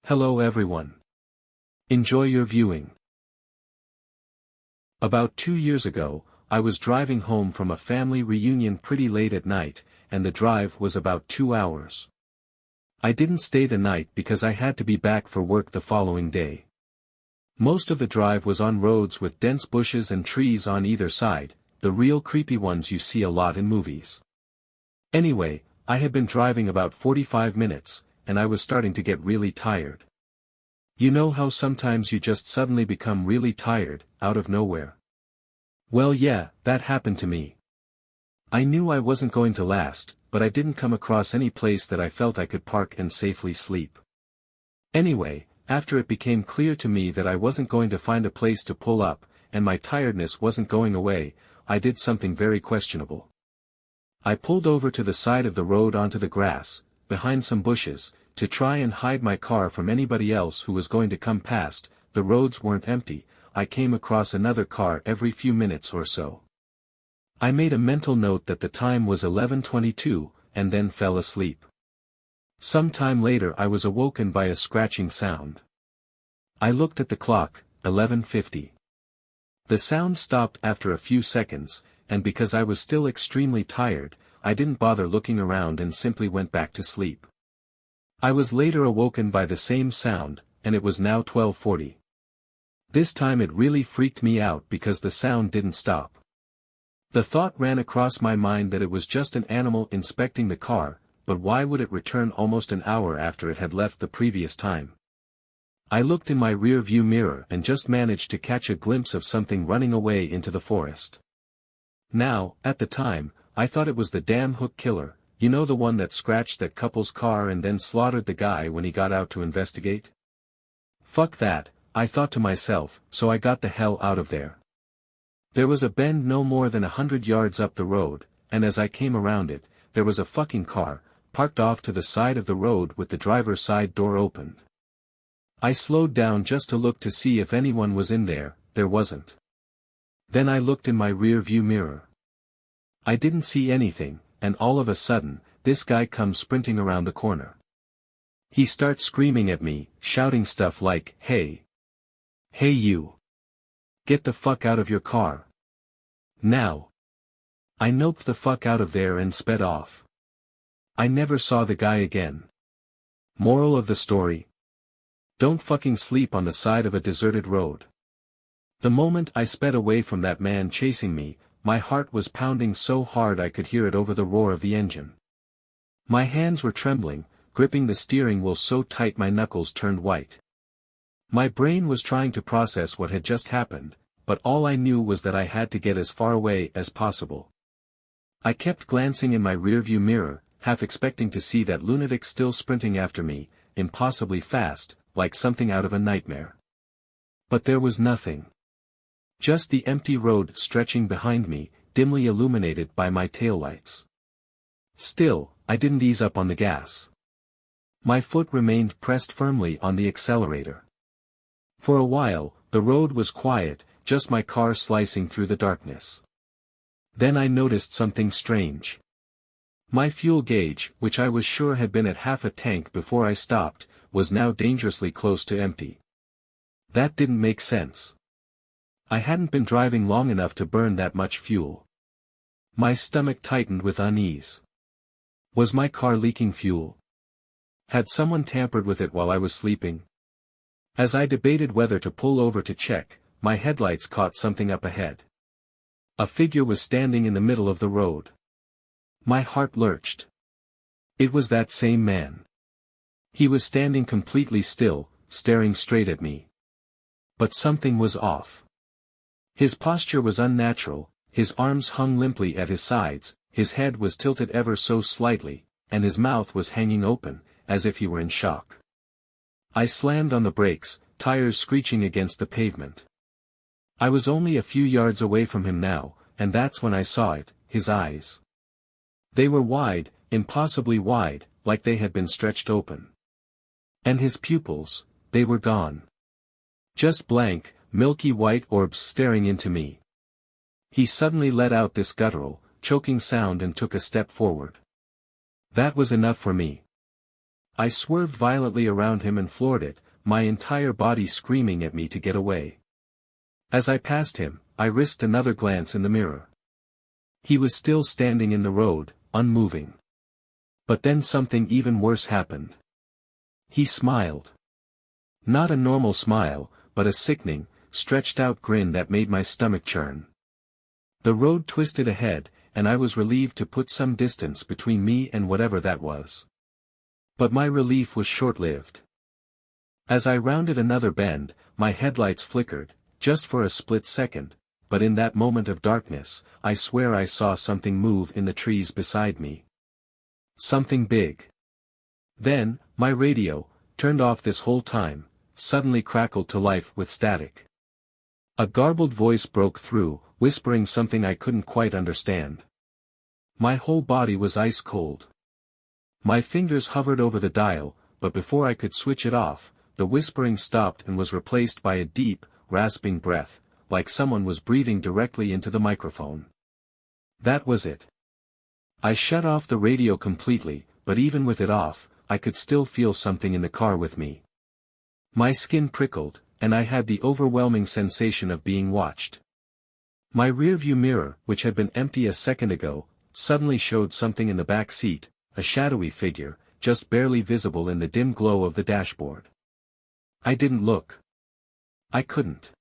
Hello everyone. Enjoy your viewing. About 2 years ago, I was driving home from a family reunion pretty late at night, and the drive was about 2 hours. I didn't stay the night because I had to be back for work the following day. Most of the drive was on roads with dense bushes and trees on either side, the real creepy ones you see a lot in movies. Anyway, I had been driving about 45 minutes, and I was starting to get really tired. You know how sometimes you just suddenly become really tired, out of nowhere? Well yeah, that happened to me. I knew I wasn't going to last, but I didn't come across any place that I felt I could park and safely sleep. Anyway, after it became clear to me that I wasn't going to find a place to pull up, and my tiredness wasn't going away, I did something very questionable. I pulled over to the side of the road onto the grass, behind some bushes, to try and hide my car from anybody else who was going to come past. The roads weren't empty, I came across another car every few minutes or so. I made a mental note that the time was 11:22, and then fell asleep. Some time later I was awoken by a scratching sound. I looked at the clock, 11:50. The sound stopped after a few seconds, and because I was still extremely tired, I didn't bother looking around and simply went back to sleep. I was later awoken by the same sound, and it was now 12:40. This time it really freaked me out because the sound didn't stop. The thought ran across my mind that it was just an animal inspecting the car, but why would it return almost an hour after it had left the previous time? I looked in my rear view mirror and just managed to catch a glimpse of something running away into the forest. Now, at the time, I thought it was the damn hook killer, you know, the one that scratched that couple's car and then slaughtered the guy when he got out to investigate? Fuck that, I thought to myself, so I got the hell out of there. There was a bend no more than 100 yards up the road, and as I came around it, there was a fucking car, parked off to the side of the road with the driver's side door opened. I slowed down just to look to see if anyone was in there. There wasn't. Then I looked in my rear view mirror. I didn't see anything, and all of a sudden, this guy comes sprinting around the corner. He starts screaming at me, shouting stuff like, "Hey! Hey you! Get the fuck out of your car! Now!" I noped the fuck out of there and sped off. I never saw the guy again. Moral of the story? Don't fucking sleep on the side of a deserted road. The moment I sped away from that man chasing me, my heart was pounding so hard I could hear it over the roar of the engine. My hands were trembling, gripping the steering wheel so tight my knuckles turned white. My brain was trying to process what had just happened, but all I knew was that I had to get as far away as possible. I kept glancing in my rearview mirror, half expecting to see that lunatic still sprinting after me, impossibly fast, like something out of a nightmare. But there was nothing. Just the empty road stretching behind me, dimly illuminated by my taillights. Still, I didn't ease up on the gas. My foot remained pressed firmly on the accelerator. For a while, the road was quiet, just my car slicing through the darkness. Then I noticed something strange. My fuel gauge, which I was sure had been at half a tank before I stopped, was now dangerously close to empty. That didn't make sense. I hadn't been driving long enough to burn that much fuel. My stomach tightened with unease. Was my car leaking fuel? Had someone tampered with it while I was sleeping? As I debated whether to pull over to check, my headlights caught something up ahead. A figure was standing in the middle of the road. My heart lurched. It was that same man. He was standing completely still, staring straight at me. But something was off. His posture was unnatural, his arms hung limply at his sides, his head was tilted ever so slightly, and his mouth was hanging open, as if he were in shock. I slammed on the brakes, tires screeching against the pavement. I was only a few yards away from him now, and that's when I saw it, his eyes. They were wide, impossibly wide, like they had been stretched open. And his pupils, they were gone. Just blank, milky white orbs staring into me. He suddenly let out this guttural, choking sound and took a step forward. That was enough for me. I swerved violently around him and floored it, my entire body screaming at me to get away. As I passed him, I risked another glance in the mirror. He was still standing in the road, unmoving. But then something even worse happened. He smiled. Not a normal smile, but a sickening, stretched-out grin that made my stomach churn. The road twisted ahead, and I was relieved to put some distance between me and whatever that was. But my relief was short-lived. As I rounded another bend, my headlights flickered, just for a split second, but in that moment of darkness, I swear I saw something move in the trees beside me. Something big. Then, my radio, turned off this whole time, suddenly crackled to life with static. A garbled voice broke through, whispering something I couldn't quite understand. My whole body was ice cold. My fingers hovered over the dial, but before I could switch it off, the whispering stopped and was replaced by a deep, rasping breath, like someone was breathing directly into the microphone. That was it. I shut off the radio completely, but even with it off, I could still feel something in the car with me. My skin prickled, and I had the overwhelming sensation of being watched. My rearview mirror, which had been empty a second ago, suddenly showed something in the back seat, a shadowy figure, just barely visible in the dim glow of the dashboard. I didn't look. I couldn't.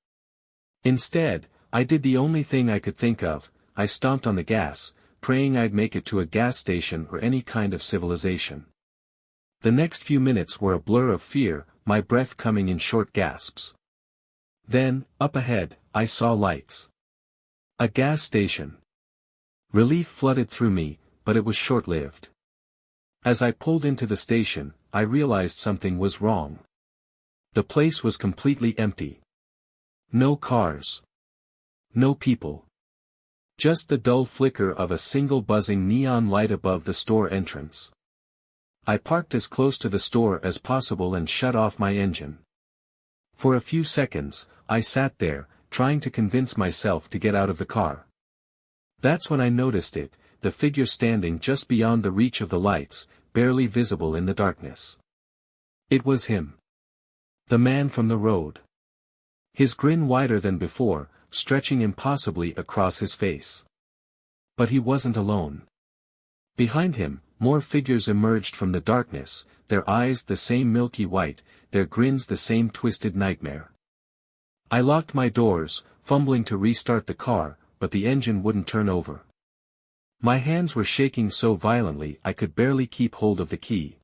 Instead, I did the only thing I could think of, I stomped on the gas, praying I'd make it to a gas station or any kind of civilization. The next few minutes were a blur of fear, my breath coming in short gasps. Then, up ahead, I saw lights. A gas station. Relief flooded through me, but it was short-lived. As I pulled into the station, I realized something was wrong. The place was completely empty. No cars. No people. Just the dull flicker of a single buzzing neon light above the store entrance. I parked as close to the store as possible and shut off my engine. For a few seconds, I sat there, trying to convince myself to get out of the car. That's when I noticed it, the figure standing just beyond the reach of the lights, barely visible in the darkness. It was him. The man from the road. His grin wider than before, stretching impossibly across his face. But he wasn't alone. Behind him, more figures emerged from the darkness, their eyes the same milky white, their grins the same twisted nightmare. I locked my doors, fumbling to restart the car, but the engine wouldn't turn over. My hands were shaking so violently I could barely keep hold of the key.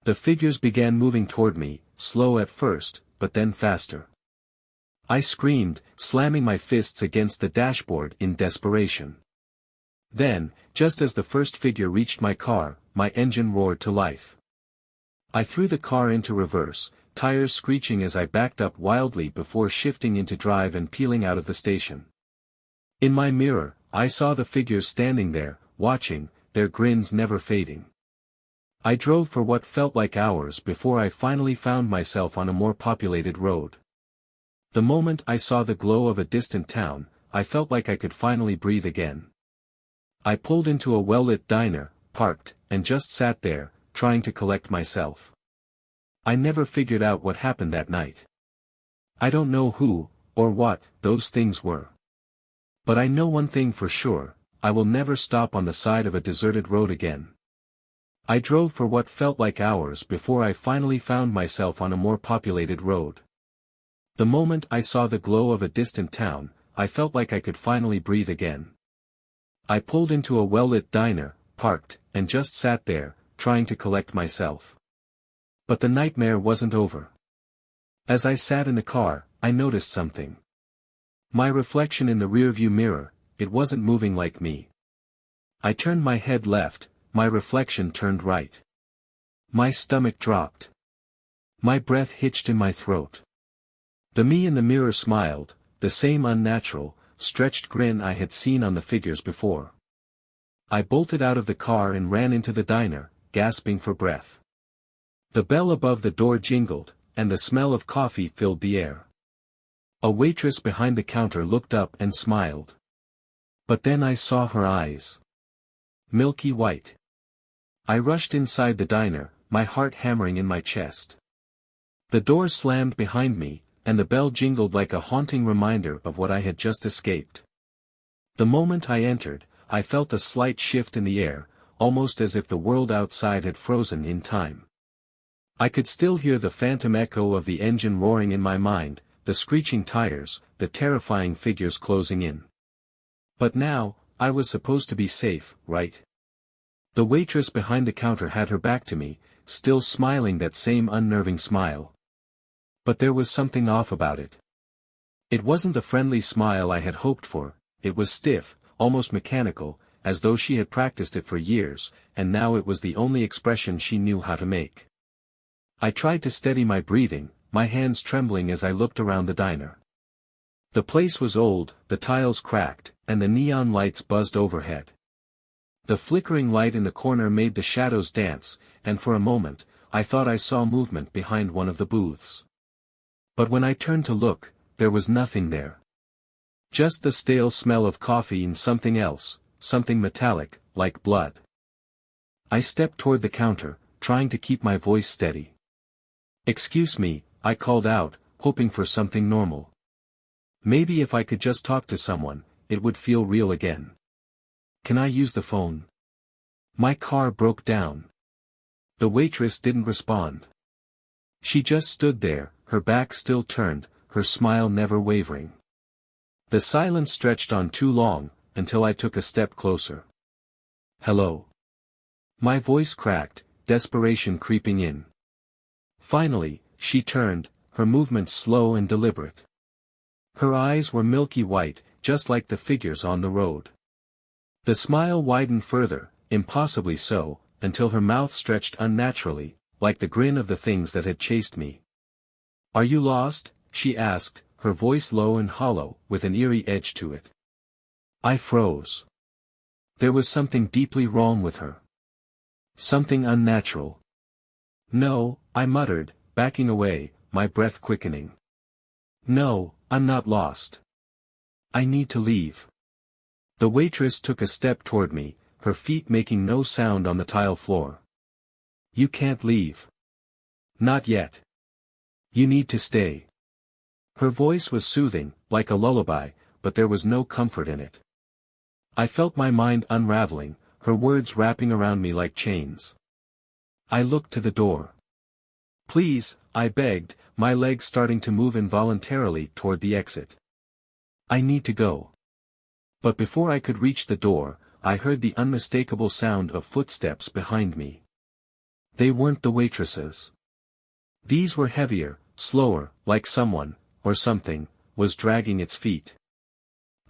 The figures began moving toward me, slow at first, but then faster. I screamed, slamming my fists against the dashboard in desperation. Then, just as the first figure reached my car, my engine roared to life. I threw the car into reverse, tires screeching as I backed up wildly before shifting into drive and peeling out of the station. In my mirror, I saw the figures standing there, watching, their grins never fading. I drove for what felt like hours before I finally found myself on a more populated road. The moment I saw the glow of a distant town, I felt like I could finally breathe again. I pulled into a well-lit diner, parked, and just sat there, trying to collect myself. I never figured out what happened that night. I don't know who, or what, those things were. But I know one thing for sure, I will never stop on the side of a deserted road again. I drove for what felt like hours before I finally found myself on a more populated road. The moment I saw the glow of a distant town, I felt like I could finally breathe again. I pulled into a well-lit diner, parked, and just sat there, trying to collect myself. But the nightmare wasn't over. As I sat in the car, I noticed something. My reflection in the rearview mirror, it wasn't moving like me. I turned my head left, my reflection turned right. My stomach dropped. My breath hitched in my throat. The me in the mirror smiled, the same unnatural, stretched grin I had seen on the figures before. I bolted out of the car and ran into the diner, gasping for breath. The bell above the door jingled, and the smell of coffee filled the air. A waitress behind the counter looked up and smiled. But then I saw her eyes. Milky white. I rushed inside the diner, my heart hammering in my chest. The door slammed behind me, and the bell jingled like a haunting reminder of what I had just escaped. The moment I entered, I felt a slight shift in the air, almost as if the world outside had frozen in time. I could still hear the phantom echo of the engine roaring in my mind, the screeching tires, the terrifying figures closing in. But now, I was supposed to be safe, right? The waitress behind the counter had her back to me, still smiling that same unnerving smile. But there was something off about it. It wasn't the friendly smile I had hoped for, it was stiff, almost mechanical, as though she had practiced it for years, and now it was the only expression she knew how to make. I tried to steady my breathing, my hands trembling as I looked around the diner. The place was old, the tiles cracked, and the neon lights buzzed overhead. The flickering light in the corner made the shadows dance, and for a moment, I thought I saw movement behind one of the booths. But when I turned to look, there was nothing there. Just the stale smell of coffee and something else, something metallic, like blood. I stepped toward the counter, trying to keep my voice steady. "Excuse me," I called out, hoping for something normal. Maybe if I could just talk to someone, it would feel real again. "Can I use the phone? My car broke down." The waitress didn't respond. She just stood there, her back still turned, her smile never wavering. The silence stretched on too long, until I took a step closer. "Hello." My voice cracked, desperation creeping in. Finally, she turned, her movements slow and deliberate. Her eyes were milky white, just like the figures on the road. The smile widened further, impossibly so, until her mouth stretched unnaturally, like the grin of the things that had chased me. "Are you lost?" she asked, her voice low and hollow, with an eerie edge to it. I froze. There was something deeply wrong with her. Something unnatural. "No," I muttered, backing away, my breath quickening. "No, I'm not lost. I need to leave." The waitress took a step toward me, her feet making no sound on the tile floor. "You can't leave. Not yet. You need to stay." Her voice was soothing, like a lullaby, but there was no comfort in it. I felt my mind unraveling, her words wrapping around me like chains. I looked to the door. "Please," I begged, my legs starting to move involuntarily toward the exit. "I need to go." But before I could reach the door, I heard the unmistakable sound of footsteps behind me. They weren't the waitress's. These were heavier, slower, like someone, or something, was dragging its feet.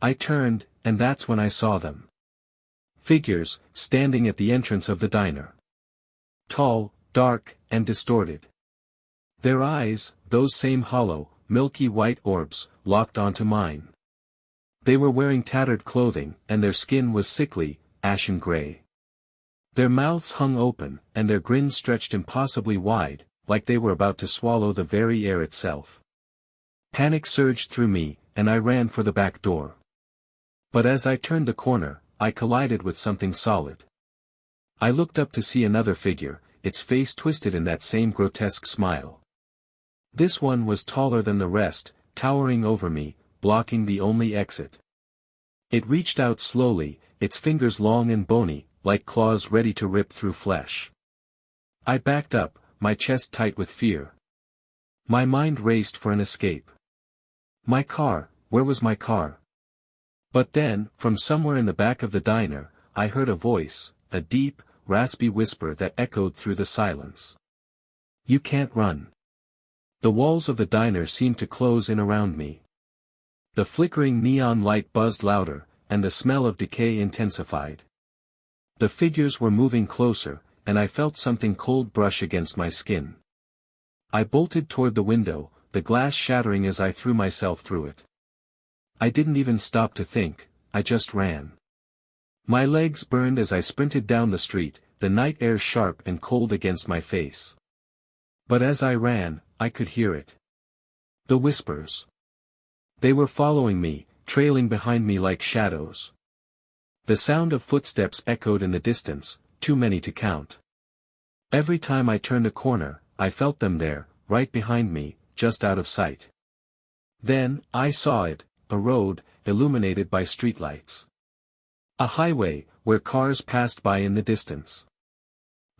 I turned, and that's when I saw them. Figures, standing at the entrance of the diner. Tall, dark, and distorted. Their eyes, those same hollow, milky white orbs, locked onto mine. They were wearing tattered clothing, and their skin was sickly, ashen gray. Their mouths hung open, and their grins stretched impossibly wide, like they were about to swallow the very air itself. Panic surged through me, and I ran for the back door. But as I turned the corner, I collided with something solid. I looked up to see another figure, its face twisted in that same grotesque smile. This one was taller than the rest, towering over me, blocking the only exit. It reached out slowly, its fingers long and bony, like claws ready to rip through flesh. I backed up, my chest tight with fear. My mind raced for an escape. My car, where was my car? But then, from somewhere in the back of the diner, I heard a voice, a deep, raspy whisper that echoed through the silence. "You can't run." The walls of the diner seemed to close in around me. The flickering neon light buzzed louder, and the smell of decay intensified. The figures were moving closer, and I felt something cold brush against my skin. I bolted toward the window, the glass shattering as I threw myself through it. I didn't even stop to think, I just ran. My legs burned as I sprinted down the street, the night air sharp and cold against my face. But as I ran, I could hear it. The whispers. They were following me, trailing behind me like shadows. The sound of footsteps echoed in the distance, too many to count. Every time I turned a corner, I felt them there, right behind me, just out of sight. Then, I saw it, a road, illuminated by streetlights. A highway, where cars passed by in the distance.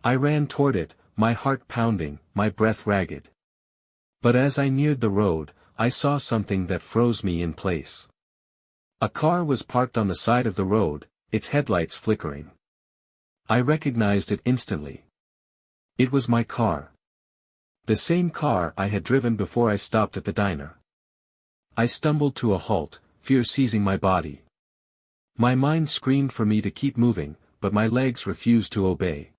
I ran toward it, my heart pounding, my breath ragged. But as I neared the road, I saw something that froze me in place. A car was parked on the side of the road, its headlights flickering. I recognized it instantly. It was my car. The same car I had driven before I stopped at the diner. I stumbled to a halt, fear seizing my body. My mind screamed for me to keep moving, but my legs refused to obey.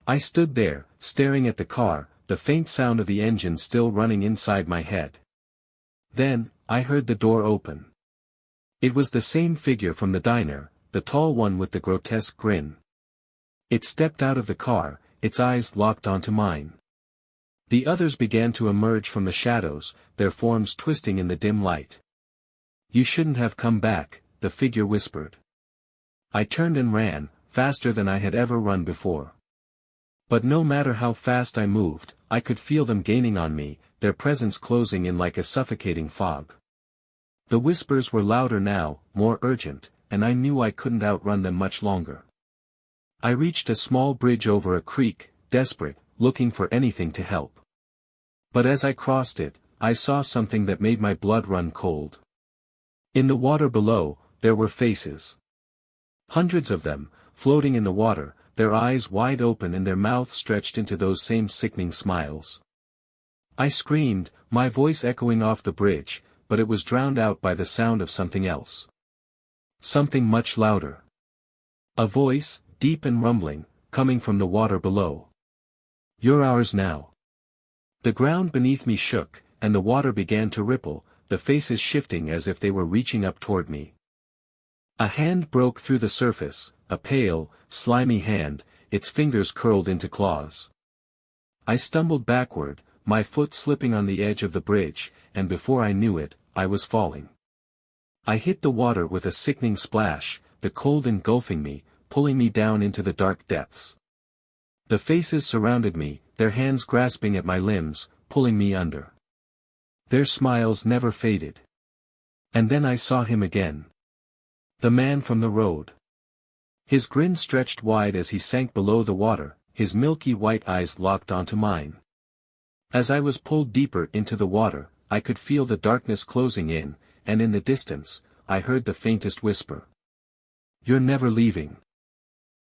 I stood there, staring at the car, the faint sound of the engine still running inside my head. Then, I heard the door open. It was the same figure from the diner, the tall one with the grotesque grin. It stepped out of the car, its eyes locked onto mine. The others began to emerge from the shadows, their forms twisting in the dim light. "You shouldn't have come back," the figure whispered. I turned and ran, faster than I had ever run before. But no matter how fast I moved, I could feel them gaining on me, their presence closing in like a suffocating fog. The whispers were louder now, more urgent, and I knew I couldn't outrun them much longer. I reached a small bridge over a creek, desperate, looking for anything to help. But as I crossed it, I saw something that made my blood run cold. In the water below, there were faces. Hundreds of them, floating in the water, their eyes wide open and their mouths stretched into those same sickening smiles. I screamed, my voice echoing off the bridge, but it was drowned out by the sound of something else. Something much louder. A voice, deep and rumbling, coming from the water below. "You're ours now." The ground beneath me shook, and the water began to ripple, the faces shifting as if they were reaching up toward me. A hand broke through the surface, a pale, slimy hand, its fingers curled into claws. I stumbled backward, my foot slipping on the edge of the bridge, and before I knew it, I was falling. I hit the water with a sickening splash, the cold engulfing me, pulling me down into the dark depths. The faces surrounded me, their hands grasping at my limbs, pulling me under. Their smiles never faded. And then I saw him again. The man from the road. His grin stretched wide as he sank below the water, his milky white eyes locked onto mine. As I was pulled deeper into the water, I could feel the darkness closing in, and in the distance, I heard the faintest whisper. "You're never leaving."